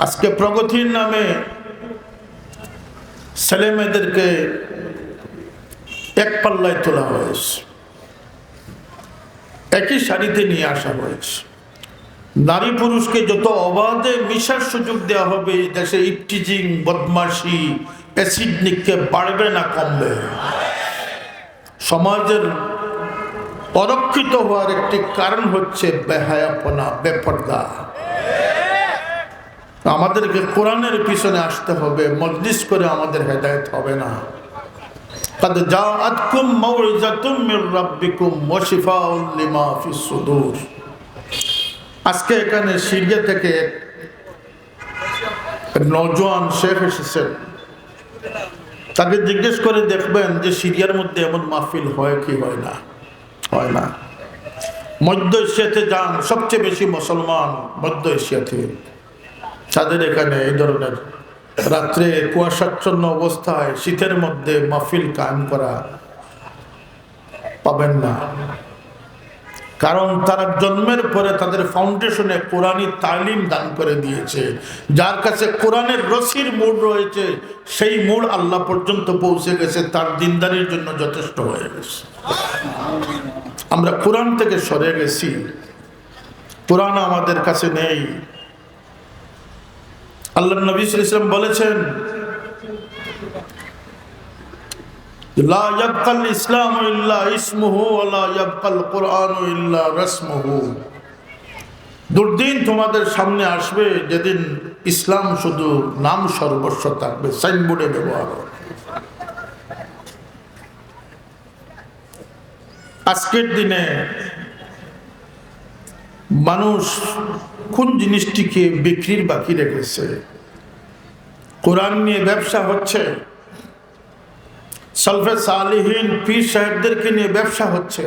আজকে প্রগতির নামে ছেলে মেয়েদেরকে এক পাল্লায় তোলা হয়েছে, একই সারিতে নিয়ে আসা হয়েছে। নারী পুরুষকে যত অবাধে মিশার সুযোগ দেওয়া হবে, দেশে ইফটিজিং, বদমাশি, অ্যাসিড নিক্ষেপ বাড়বে না কমবে? সমাজের অরক্ষিত হওয়ার একটি কারণ হচ্ছে বেহায়াপনা, বেপরদা। আমাদেরকে কোরআনের পিছনে আসতে হবে, মজলিস করে আমাদের হেদায়েত হবে না। قد جاءتكم موعظة من ربكم وشفاء لما في الصدور। আজকে এখানে সিরিয়া থেকে এক নওজোয়ান শেখ এসেছেন। তাকে জিজ্ঞেস করে দেখবেন যে সিরিয়ার মধ্যে এমন মাহফিল হয় কি হয় না? হয় না। মধ্য এশিয়াতে যান, সবচেয়ে বেশি মুসলমান মধ্য এশিয়াতে। তাদের এখানে এই ধরনের রাত্রে কুয়াশাচ্ছন্ন অবস্থায় শীতের মধ্যে মাহফিল কায়েম করা পাবেন না। কারণ তারা জন্মের পরে তাদের ফাউন্ডেশনে কোরআনী তালিম দান করে দিয়েছে। যার কাছে কোরআনের রশির মূল রয়েছে, সেই মূল আল্লাহ পর্যন্ত পৌঁছে গেছে, তার দিনদারির জন্য যথেষ্ট হয়ে গেছে। আমরা কোরআন থেকে সরে গেছি, কোরআন আমাদের কাছে নেই। আল্লাহ নবী সাল্লাল্লাহু আলাইহি ওয়াসাল্লাম বলেছেন, লা ইয়াবকাল ইসলামু ইল্লা ইসমুহু ওয়া লা ইয়াবকাল কুরআনু ইল্লা রাসমুহু। দুর্দিন তোমাদের সামনে আসবে যেদিন ইসলাম শুধু নাম সর্বস্ব থাকবে, সাইনবোর্ডে ব্যবহার হবে। আজকের দিনে মানুষ কোন জিনিসটিকে বিক্রির বাকি রেখেছে? কোরআন নিয়ে ব্যবসা হচ্ছে, সালফে সালিহিন পীর সাহেবদেরকে নিয়ে ব্যবসা হচ্ছে,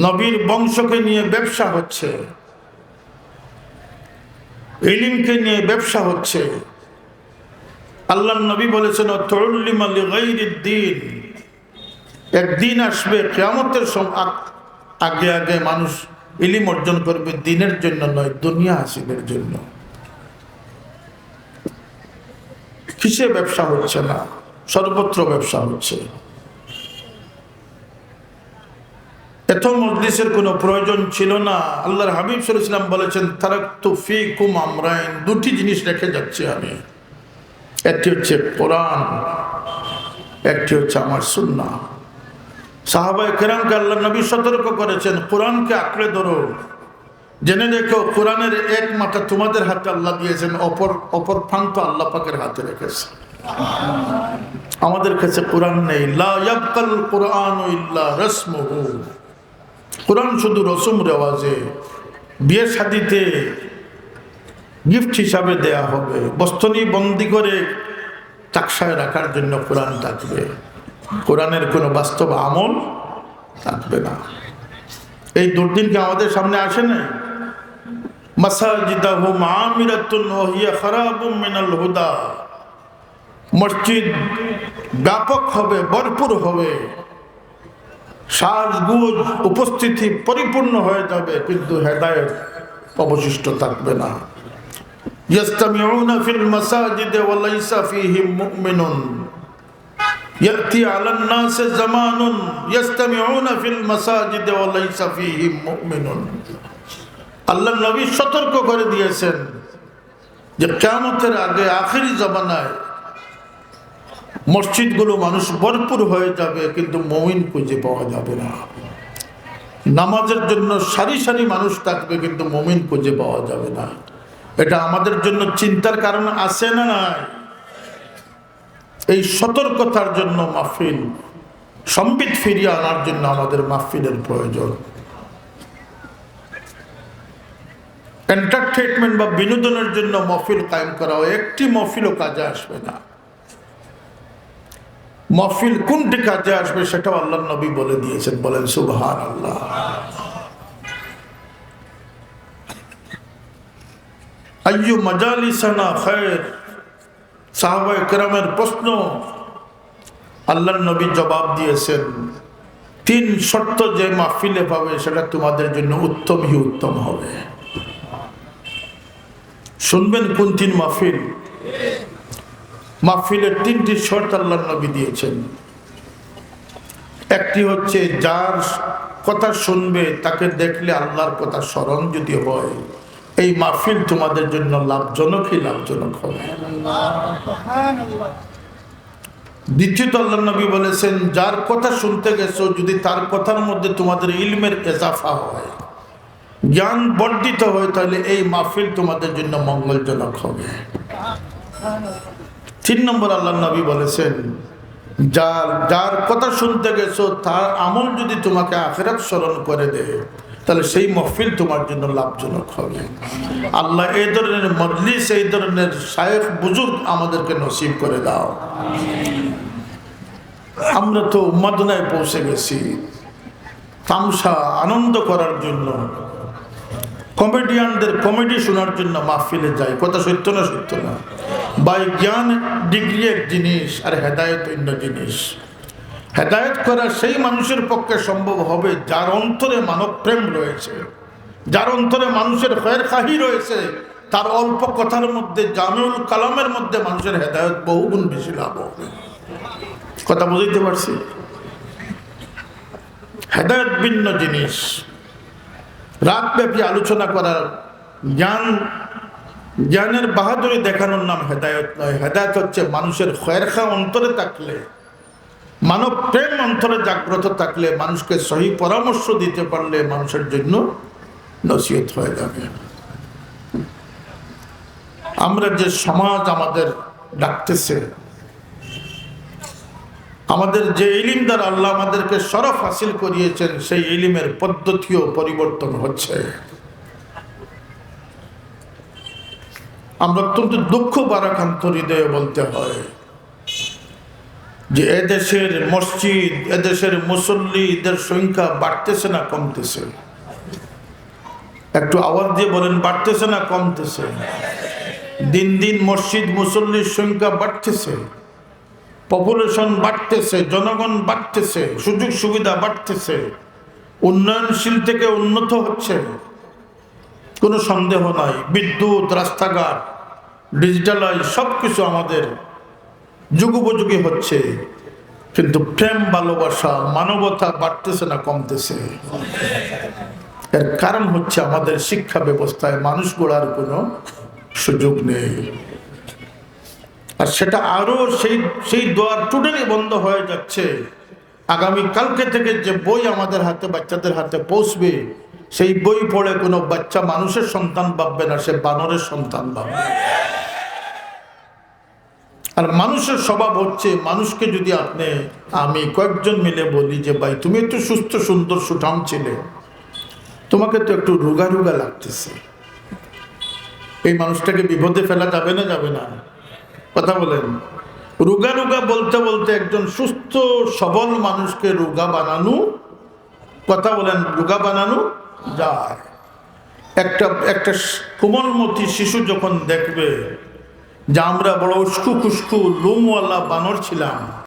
নবীর বংশকে নিয়ে ব্যবসা হচ্ছে, ইলমকে নিয়ে ব্যবসা হচ্ছে। আল্লাহর নবী বলেছেন, তুল্লিমা লিগাইরিদ দ্বীন। একদিন আসবে কিয়ামতের আগে আগে মানুষ ইলম অর্জন করবে দ্বীনের জন্য নয়, দুনিয়া হাসিলের জন্য। কিসে ব্যবসা হচ্ছে না? সর্বত্র ব্যবসা হচ্ছে। এত মজলিসের কোনো প্রয়োজন ছিল না। আল্লাহর হাবিব সাল্লাল্লাহু আলাইহি ওয়াসাল্লাম বলেছেন, তারাকতু ফীকুম আমরাইন। দুটি জিনিস রেখে যাচ্ছি আমি, একটি হচ্ছে কোরআন, একটি হচ্ছে আমার সুন্নাহ। সাহাবায়ে কেরামকে আল্লাহর নবী সতর্ক করেছেন, কোরআনকে আঁকড়ে ধরো, জেনে দেখো কোরআনের এক মাথা তোমাদের হাতে আল্লাহ দিয়েছেন, অপর প্রান্ত আল্লাহ পাকের হাতে রেখেছে। আমাদের কাছে কোরআন নেই। লা ইয়াবকাল কুরআনু ইল্লা রাসমুহু। কোরআন শুধু রসম রেওয়াজে, বিয়ে শাদিতে গিফট হিসাবে দেয়া হবে, বস্তনি বন্দি করে চাকসায় রাখার জন্য কোরআন থাকবে। কোরআনের কোনো বাস্তব আমল থাকবে না। এই দুর্দিনকে আমাদের সামনে আসে না। মাসাজিদাহুম আমিরাতুন ওয়া হিয়া খারাবুম মিনাল হুদা। মসজিদ ব্যাপক হবে, ভরপুর হবে, সাজগুজ উপস্থিতি পরিপূর্ণ হয়ে যাবে, কিন্তু হেদায়েত অবশিষ্ট থাকবে না। ইয়াস্তামিউনা ফিল মাসাজিদে ওয়া লাইসা ফীহিম মুমিনুন। ইয়াতি আলান নাস জামানুন ইয়াস্তামিউনা ফিল মাসাজিদে ওয়া লাইসা ফীহিম মুমিনুন। আল্লাহর নবী সতর্ক করে দিয়েছেন যে কিয়ামতের আগে আখিরি জামানায় মসজিদগুলো মানুষ ভরপুর হয়ে যাবে, কিন্তু মুমিন খুঁজে পাওয়া যাবে না। নামাজের জন্য সারি সারি মানুষ থাকবে, কিন্তু মুমিন খুঁজে পাওয়া যাবে না। এটা আমাদের জন্য চিন্তার কারণ আছে না নাই? এই সতর্কতার জন্য মাহফিল, সম্বিত ফিরিয়ে আনার জন্য আমাদের মাহফিলের প্রয়োজন। এন্টারটেইনমেন্ট বা বিনোদনের জন্য মাহফিল কায়েম করা হয়, একটি মাহফিলও কাজে আসবে না। মাহফিল কোনটি কাজে আসবে সেটাও আল্লাহর নবী বলে দিয়েছেন। বলেন সুবহানাল্লাহ। আইয়ু মাজালিসানা খায়র। সাহাবায়ে কেরামের প্রশ্ন, আল্লাহর নবী জবাব দিয়েছেন, 3 শর্ত যে মাহফিলে পাবে সেটা তোমাদের জন্য উত্তম হি উত্তম হবে। শুনবেন কোন তিন মাহফিল? মাহফিলের তিনটি শর্ত আল্লাহর নবী দিয়েছেন। একটি হচ্ছে যার কথা শুনবে তাকে দেখলে আল্লাহর কথা স্মরণ যদি হয়, এই মাহফিল তোমাদের জন্য লাভজনকই লাভজনক হবে। দ্বিতীয়ত আল্লাহ নবী বলেছেন, যার কথা শুনতে গেছো যদি তার কথার মধ্যে তোমাদের ইলমের এজাফা হয়, জ্ঞান বর্ধিত হয়, তাহলে এই মাহফিল তোমাদের জন্য মঙ্গলজনক হবে। 3 নম্বর আল্লাহ নবী বলেছেন, যার কথা শুনতে গেছো তার আমল যদি তোমাকে আখিরাত স্মরণ করে দেয়, তাহলে সেই মাহফিল তোমার জন্য লাভজনক হবে। আল্লাহ এই ধরনের মজলিস, এই ধরনের শায়েখ বুজুর্গ আমাদেরকে নসিব করে দাও। আমরা তো মদনায় পৌঁছে গেছি তামসা আনন্দ করার জন্য, কমেডিয়ানদের কমেডি শোনার জন্য মাহফিলে যাই। কথা সত্য না সত্য না ভাই? জ্ঞান ডিগ্রি এক জিনিস, আর হেদায়েত অন্য জিনিস। হেদায়েত করা সেই মানুষের পক্ষে সম্ভব হবে যার অন্তরে মানব প্রেম রয়েছে, যার অন্তরে মানুষের খয়ের খাহি রয়েছে। তার অল্প কথার মধ্যে, জামিউল কালামের মধ্যে মানুষের হেদায়েত বহুগুণ বেশি লাভ হবে। কথা বুঝতে পারছি? হেদায়েত ভিন্ন জিনিস। রাতব্যাপী আলোচনা করার, জ্ঞানের বাহাদুরি দেখানোর নাম হেদায়েত নয়। হেদায়েত হচ্ছে মানুষের খয়েরখা অন্তরে থাকলে, মানব প্রেম অন্তরে জাগ্রত থাকলে, মানুষকে সহি পরামর্শ দিতে পারলে মানুষের জন্য নসিহত হয়ে যাবে। আমরা যে সমাজ আমাদের ডাকতেছে, আমাদের যে ইলিম দ্বারা আল্লাহ আমাদেরকে শরফ হাসিল করিয়েছেন, সেই ইলিমের পদ্ধতিও পরিবর্তন হচ্ছে। আমরা অত্যন্ত দুঃখ ভারাক্রান্ত হৃদয়ে বলতে হয় যে এদেশের মসজিদ, এদেশের মুসল্লিদের সংখ্যা বাড়তেছে না কমতেছে? একটু আওয়াজ দিয়ে বলেন, বাড়তেছে না কমতেছে? দিন দিন মসজিদ মুসল্লির সংখ্যা বাড়তেছে, পপুলেশন বাড়তেছে, জনগণ বাড়তেছে, সুযোগ সুবিধা বাড়তেছে, উন্নয়নশীল থেকে উন্নত হচ্ছে, কোনো সন্দেহ নাই। বিদ্যুৎ, রাস্তাঘাট, ডিজিটালাইজ সবকিছু আমাদের যুগোপযোগী হচ্ছে, কিন্তু প্রেম, ভালোবাসা, মানবতা বাড়তেছে না কমতেছে? এর কারণ হচ্ছে আমাদের শিক্ষা ব্যবস্থায় মানুষ গড়ার কোনো সুযোগ নেই। আর সেটা আরো সেই দোয়ার টোটালি বন্ধ হয়ে যাচ্ছে। আগামী কালকে থেকে যে বই আমাদের হাতে, বাচ্চাদের হাতে পৌঁছবে, সেই বই পড়ে কোনো বাচ্চা মানুষের সন্তান ভাববে না, সে বানরের সন্তান ভাববে। আর মানুষের স্বভাব হচ্ছে, মানুষকে যদি আমি কয়েকজন মিলে বলি যে ভাই তুমি একটু সুস্থ সুন্দর সুঠাম ছেলে, তোমাকে তো একটু রোগা রোগা লাগতেছে, এই মানুষটাকে বিপদে ফেলা যাবে না? যাবে না? কথা বলেন। রোগা রোগা বলতে বলতে একজন সুস্থ সবল মানুষকে রোগা বানানো, কথা বলেন, রোগা বানানো যায়। একটা কোমলমতি শিশু যখন দেখবে যে আমরা বড় উস্কু খুস্কু লোমওয়ালা বানর ছিলাম,